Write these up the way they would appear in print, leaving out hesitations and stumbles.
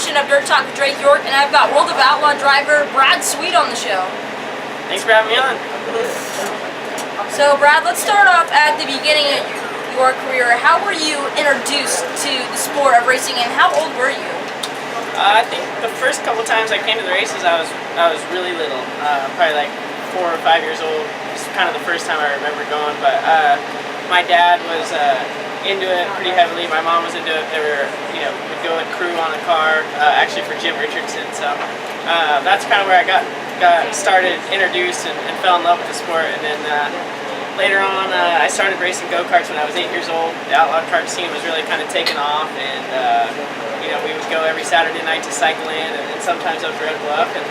edition of Dirt Talk with Drake York, and I've got World of Outlaw driver Brad Sweet on the show. Thanks for having me on. So Brad, let's start off at the beginning of your career. How were you introduced to the sport of racing, and how old were you? I think the first couple times I came to the races, I was really little, probably like 4 or 5 years old. It's kind of the first time I remember going, but my dad was into it pretty heavily. My mom was into it. They were, would go and crew on a car, actually for Jim Richardson. So that's kind of where I got started, introduced, and fell in love with the sport. And then later on, I started racing go-karts when I was 8 years old. The outlaw kart scene was really kind of taking off, and we would go every Saturday night to Cycle Land, and sometimes up to Red Bluff. And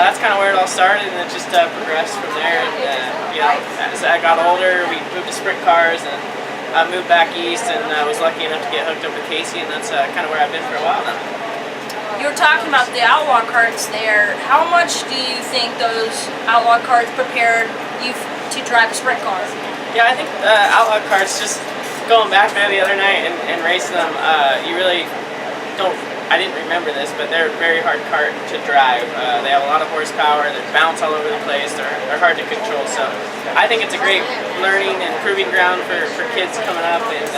that's kind of where it all started, and it just progressed from there. And as I got older, we moved to sprint cars, and I moved back east, and I was lucky enough to get hooked up with Casey, and that's kind of where I've been for a while now. You were talking about the outlaw karts there. How much do you think those outlaw karts prepared you to drive a sprint car? Yeah, I think outlaw karts, just going back there the other night and racing them, you really don't. I didn't remember this, but they're a very hard kart to drive. They have a lot of horsepower, they bounce all over the place, they're hard to control. So I think it's a great learning and proving ground for kids coming up, and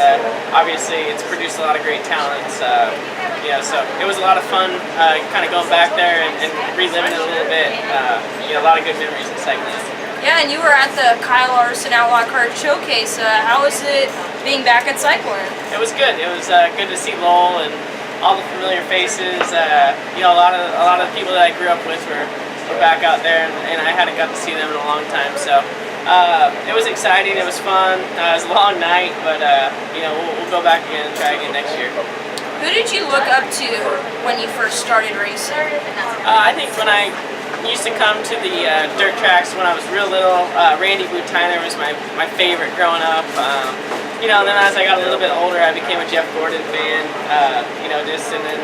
obviously it's produced a lot of great talents. So it was a lot of fun kind of going back there and reliving it a little bit. A lot of good memories in cycling. Yeah, and you were at the Kyle Larson Outlaw Kart Showcase. How was it being back at cycling? It was good. It was good to see Lowell and all the familiar faces. A lot of the people that I grew up with were back out there, and I hadn't got to see them in a long time. So it was exciting. It was fun. It was a long night, but we'll go back again and try again next year. Who did you look up to when you first started racing? I think when I used to come to the dirt tracks when I was real little, Randy Boutiner was my favorite growing up. And then as I got a little bit older, I became a Jeff Gordon fan, and then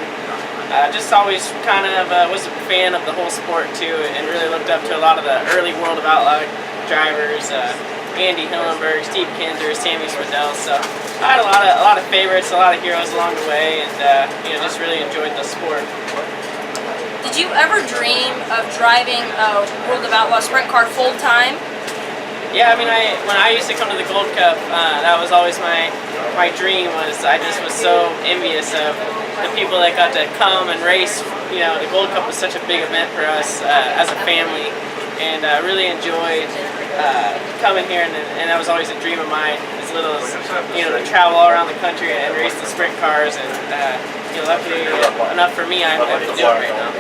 just always kind of was a fan of the whole sport too, and really looked up to a lot of the early World of Outlaw drivers, Andy Hillenberg, Steve Kinzer, Sammy Swindell. So I had a lot of favorites, a lot of heroes along the way, and just really enjoyed the sport. Did you ever dream of driving a World of Outlaw sprint car full time? Yeah, I mean, when I used to come to the Gold Cup, that was always my dream. I just was so envious of the people that got to come and race. The Gold Cup was such a big event for us as a family, and I really enjoyed coming here. And that was always a dream of mine, as little as to travel all around the country and race the sprint cars. And luckily enough for me, I'm able to do it right now.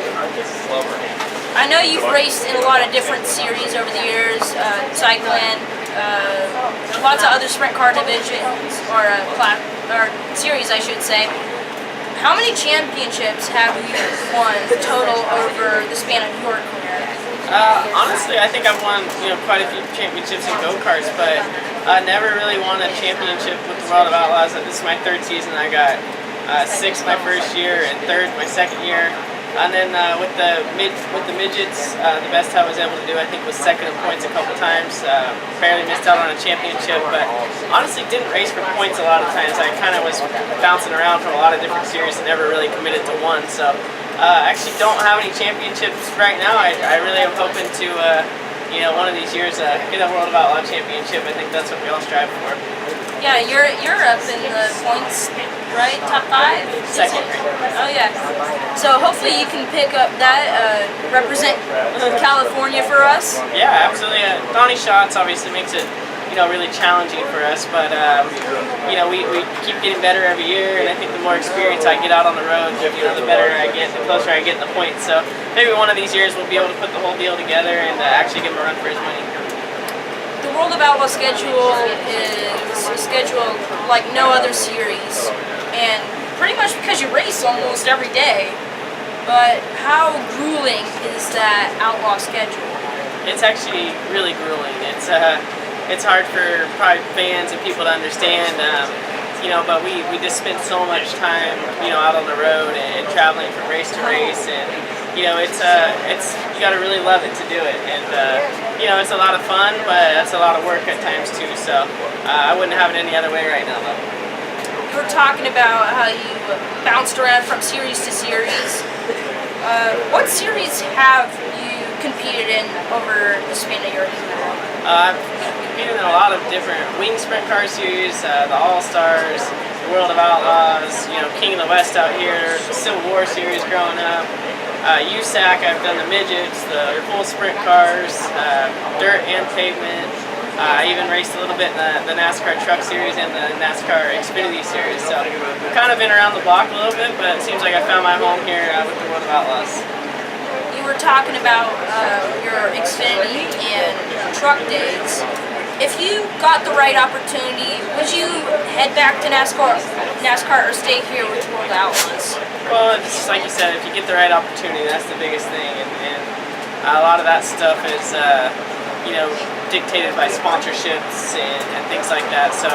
I know you've raced in a lot of different series over the years, cycling, lots of other sprint car divisions, or series I should say. How many championships have you won total over the span of your career? Honestly, I think I've won quite a few championships in go-karts, but I never really won a championship with the World of Outlaws. This is my third season. I got 6th my first year and 3rd my second year. And then with the midgets, the best I was able to do, I think, was 2nd in points a couple times. Barely missed out on a championship, but honestly didn't race for points a lot of times. I kind of was bouncing around from a lot of different series and never really committed to one. So actually don't have any championships right now. I really am hoping to, one of these years get a World of Outlaw championship. I think that's what we all strive for. Yeah, you're up in the points, right? Top 5? Second. Oh yeah. So hopefully you can pick up that, represent California for us. Yeah, absolutely. Donnie Schatz obviously makes it, really challenging for us, but we keep getting better every year, and I think the more experience I get out on the road, the better I get, the closer I get in the points. So maybe one of these years we'll be able to put the whole deal together and actually give him a run for his money. The World of Outlaw schedule is a schedule like no other series, and pretty much because you race almost every day. But how grueling is that outlaw schedule? It's actually really grueling. It's hard for probably fans and people to understand, but we just spend so much time, out on the road and traveling from race to race, and it's you got to really love it to do it, and it's a lot of fun, but it's a lot of work at times too. So I wouldn't have it any other way right now, though. You were talking about how you bounced around from series to series. What series have you competed in over the span of your career? I've competed in a lot of different wing sprint car series, the All-Stars, World of Outlaws, King of the West out here, the Civil War series growing up. USAC, I've done the midgets, the full sprint cars, dirt and pavement. I even raced a little bit in the NASCAR Truck Series and the NASCAR Xfinity Series. So I've kind of been around the block a little bit, but it seems like I found my home here with the World of Outlaws. You were talking about your Xfinity and truck days. If you got the right opportunity, would you head back to NASCAR or stay here with World of Outlaws? Well, it's like you said, if you get the right opportunity, that's the biggest thing, and a lot of that stuff is dictated by sponsorships and things like that. So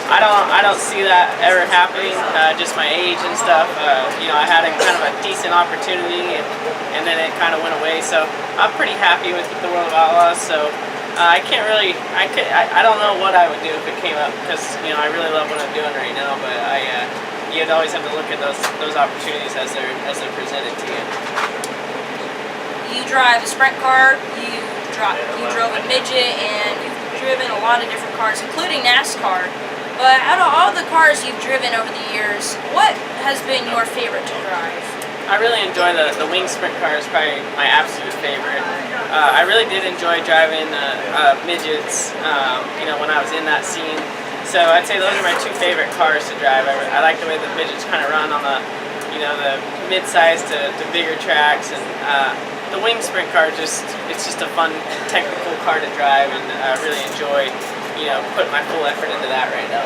I don't see that ever happening. Just my age and stuff. I had a kind of a decent opportunity, and then it kind of went away. So I'm pretty happy with the World of Outlaws. So I can't really. I don't know what I would do if it came up, because I really love what I'm doing right now. But you'd always have to look at those opportunities as they're presented to you. You drive a sprint car. You drove a midget, and you've driven a lot of different cars, including NASCAR. But out of all the cars you've driven over the years, what has been your favorite to drive? I really enjoy the wing sprint cars, probably my absolute favorite. I really did enjoy driving midgets, when I was in that scene. So I'd say those are my two favorite cars to drive. I like the way the midgets kind of run on the mid-size to bigger tracks, and the wing sprint car it's just a fun technical car to drive, and I really enjoy putting my full effort into that right now.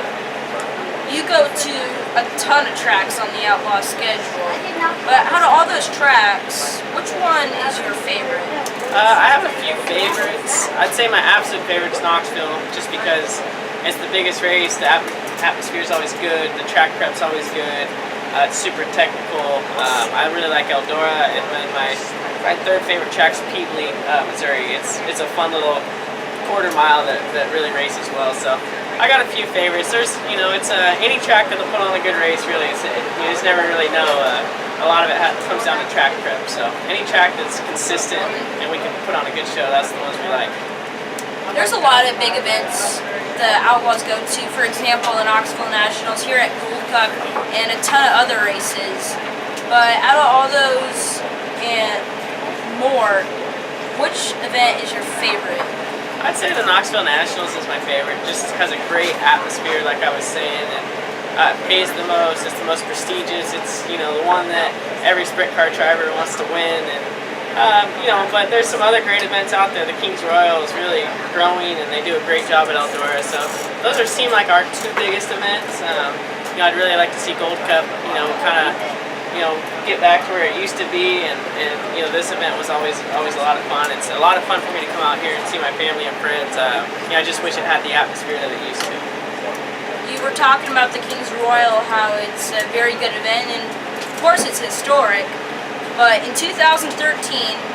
You go to a ton of tracks on the Outlaw schedule, but out of all those tracks, which one is your favorite? I have a few favorites. I'd say my absolute favorite is Knoxville, just because it's the biggest race. The atmosphere is always good. The track prep's always good. It's super technical. I really like Eldora, and then my third favorite track's Peebly, Missouri. It's a fun little quarter mile that really races well. So I got a few favorites. There's it's any track that'll put on a good race. Really, you just never really know. A lot of it comes down to track prep. So any track that's consistent and we can put on a good show, that's the ones we like. There's a lot of big events the Outlaws go to. For example, the Knoxville Nationals, here at Gold Cup, and a ton of other races. But out of all those and more, which event is your favorite? I'd say the Knoxville Nationals is my favorite, just because of great atmosphere, like I was saying, and it pays the most. It's the most prestigious. It's the one that every sprint car driver wants to win, and but there's some other great events out there. The Kings Royal is really growing, and they do a great job at Eldora. So those seem like our two biggest events. I'd really like to see Gold Cup, kind of get back to where it used to be, and this event was always a lot of fun. It's a lot of fun for me to come out here and see my family and friends. I just wish it had the atmosphere that it used to. You were talking about the Kings Royal, how it's a very good event, and of course it's historic. But in 2013,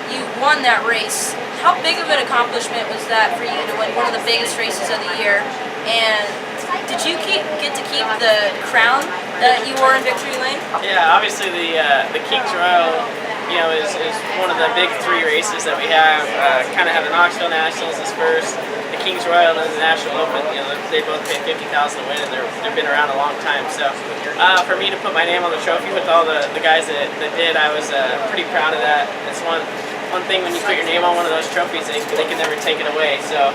you won that race. How big of an accomplishment was that for you to win one of the biggest races of the year? And did you get to keep the crown that you wore in Victory Lane? Yeah, obviously the Kings Royal, is one of the big three races that we have. Kind of have the Knoxville Nationals as first, the Kings Royal, and the National Open. They both pay $50,000 to win, and they've been around a long time. So for me to put my name on the trophy with all the guys that did, I was pretty proud of that. It's one thing when you put your name on one of those trophies, they can never take it away. So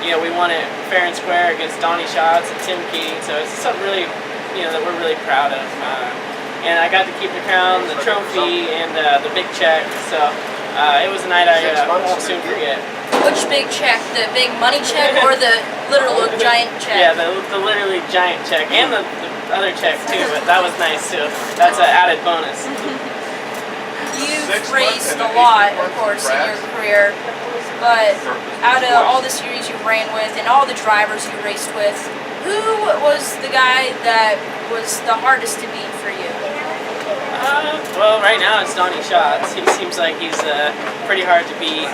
we won it fair and square against Donnie Schatz and Tim Keating. So it's something really that we're really proud of. And I got to keep the crown, the trophy, and the big check. So it was a night I won't soon forget. Which big check? The big money check or the literal giant check? Yeah, the literally giant check, and the other check too, but that was nice too. That's an added bonus. You've raced a lot, of course, in your career, but out of all the series you ran with and all the drivers you raced with, who was the guy that was the hardest to beat for you? Well, right now it's Donnie Schatz. He seems like he's pretty hard to beat.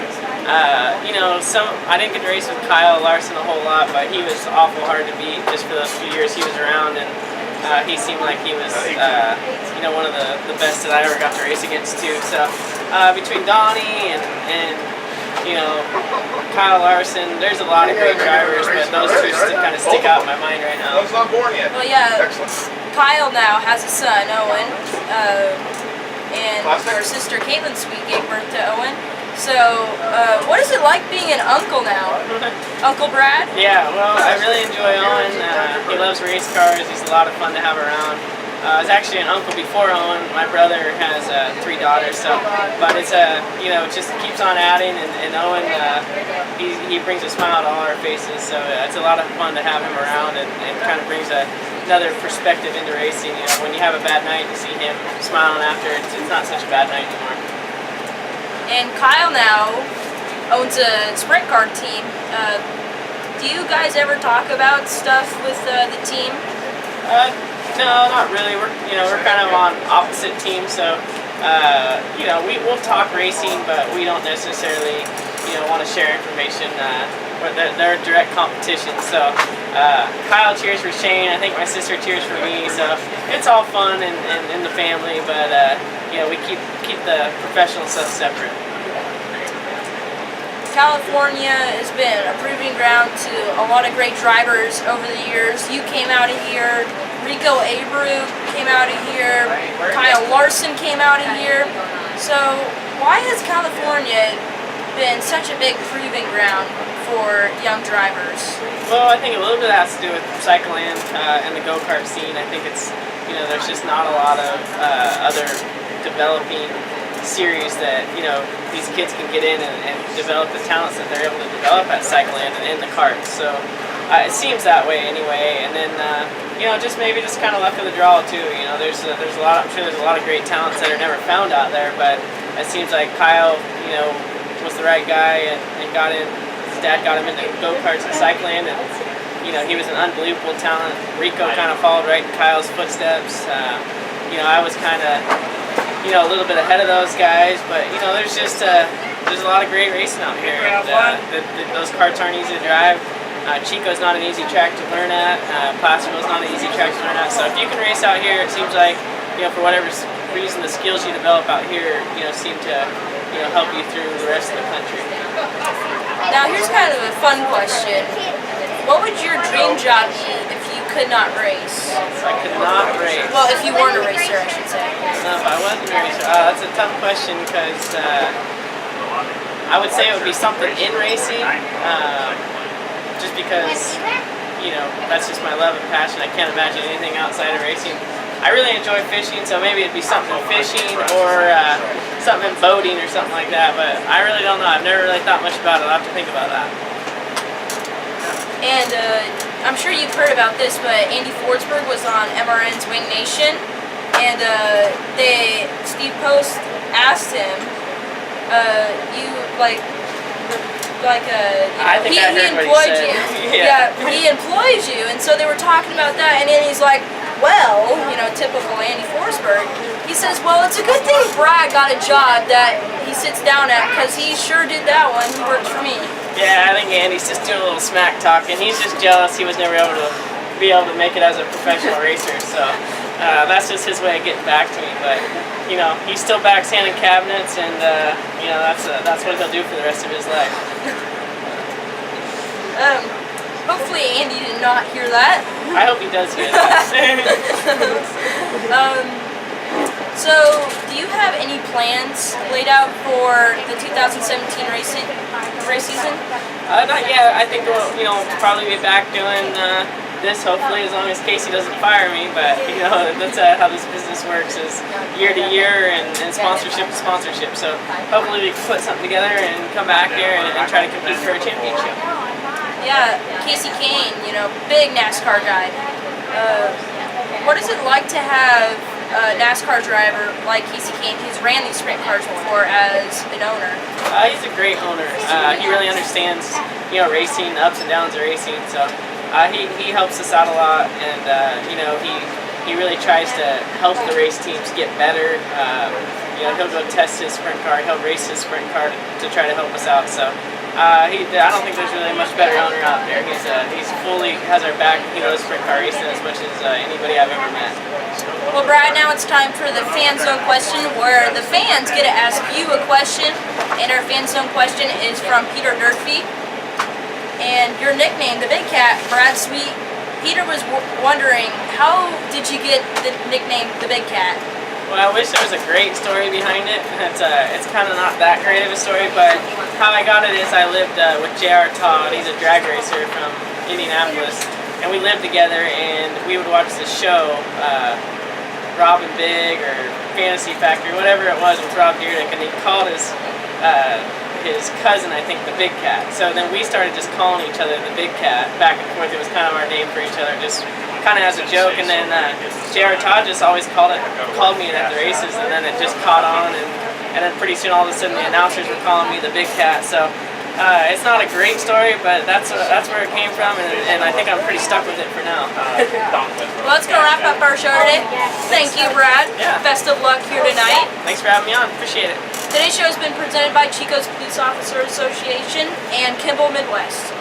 I didn't get to race with Kyle Larson a whole lot, but he was awful hard to beat just for those few years he was around. And he seemed like he was, one of the best that I ever got to race against too. So between Donnie and Kyle Larson, there's a lot of great drivers, but those two kind of stick out in my mind right now. One's not born yet. Well, yeah. Excellent. Kyle now has a son, Owen, and her sister Caitlin Sweet gave birth to Owen. So, what is it like being an uncle now? Uncle Brad? Yeah, well, I really enjoy Owen. He loves race cars. He's a lot of fun to have around. I was actually an uncle before Owen. My brother has 3 daughters, but it's it just keeps on adding, and Owen, he brings a smile to all our faces. So it's a lot of fun to have him around, and kind of brings another perspective into racing. When you have a bad night, you see him smiling after. It's not such a bad night anymore. And Kyle now owns a sprint car team. Do you guys ever talk about stuff with the team? No, not really. We're kind of on opposite teams, so we'll talk racing, but we don't necessarily want to share information. They're direct competition. So Kyle cheers for Shane. I think my sister cheers for me. So it's all fun and in the family, but we keep the professional stuff separate. California has been a proving ground to a lot of great drivers over the years. You came out of here, Rico Abreu came out of here, Kyle Larson came out of here. So why has California been such a big proving ground for young drivers? Well, I think a little bit has to do with Cycleland and the go-kart scene. I think it's, there's just not a lot of other developing series that these kids can get in and develop the talents that they're able to develop at Cycleland and in the karts. So it seems that way anyway. And then just kind of luck of the draw too. There's a lot. I'm sure there's a lot of great talents that are never found out there. But it seems like Kyle was the right guy and got in. His dad got him into go-karts and Cycleland, and he was an unbelievable talent. Rico kind of followed right in Kyle's footsteps. I was kind of a little bit ahead of those guys, but there's just there's a lot of great racing out here, and those karts aren't easy to drive. Chico's not an easy track to learn at. Placerville's not an easy track to learn at. So if you can race out here, it seems like for whatever reason the skills you develop out here seem to help you through the rest of the country. Now here's kind of a fun question. What would your dream job be if you could not race? If I could not race. Well, if you weren't a racer, I should say. No, if I wasn't a racer. That's a tough question because I would say it would be something in racing, just because that's just my love and passion. I can't imagine anything outside of racing. I really enjoy fishing, so maybe it'd be something fishing or something boating or something like that. But I really don't know. I've never really thought much about it. I'll have to think about that. And I'm sure you've heard about this, but Andy Forsberg was on MRN's Wing Nation, and Steve Post asked him, he employed you. Yeah, he employs you, and so they were talking about that, and then he's like, well, typical Andy Forsberg. He says, well, it's a good thing Brad got a job that he sits down at, because he sure did that one. He works for me. Yeah, I think Andy's just doing a little smack talking. He's just jealous he was never able to make it as a professional racer. So that's just his way of getting back to me. But he still backs hand in cabinets, and that's what he'll do for the rest of his life. Hopefully Andy did not hear that. I hope he does hear that. So, do you have any plans laid out for the 2017 race season? Not yet. I think we'll probably be back doing this hopefully, as long as Casey doesn't fire me. But that's how this business works, is year to year and sponsorship to sponsorship. So hopefully we can put something together and come back here and try to compete for a championship. Yeah, Casey Kane, big NASCAR guy. What is it like to have a NASCAR driver like Casey Kane, who's ran these sprint cars before, as an owner? He's a great owner. He really understands, racing, the ups and downs of racing. So he helps us out a lot, and he really tries to help the race teams get better. He'll go test his sprint car, he'll race his sprint car to try to help us out. So I don't think there's really much better owner out there. He's fully has our back. He knows sprint car racing as much as anybody I've ever met. Well, Brad, now it's time for the Fan Zone question, where the fans get to ask you a question, and our Fan Zone question is from Peter Durfee. And your nickname, the Big Cat, Brad Sweet. Peter was wondering, how did you get the nickname, the Big Cat? Well, I wish there was a great story behind it. It's kind of not that great of a story, but how I got it is I lived with J.R. Todd. He's a drag racer from Indianapolis, and we lived together, and we would watch this show, Rob and Big or Fantasy Factory, whatever it was with Rob Dyrdek, and he called his cousin, I think, the Big Cat. So then we started just calling each other the Big Cat back and forth. It was kind of our name for each other, just kind of as a joke. And then J.R. Todd just always called me at the races, and then it just caught on, and then pretty soon all of a sudden the announcers were calling me the Big Cat. So it's not a great story, but that's where it came from, and I think I'm pretty stuck with it for now. Well, that's going to wrap up our show today. Thank you, Brad. Yeah. Best of luck here tonight. Thanks for having me on. Appreciate it. Today's show has been presented by Chico's Police Officer Association and Kimball Midwest.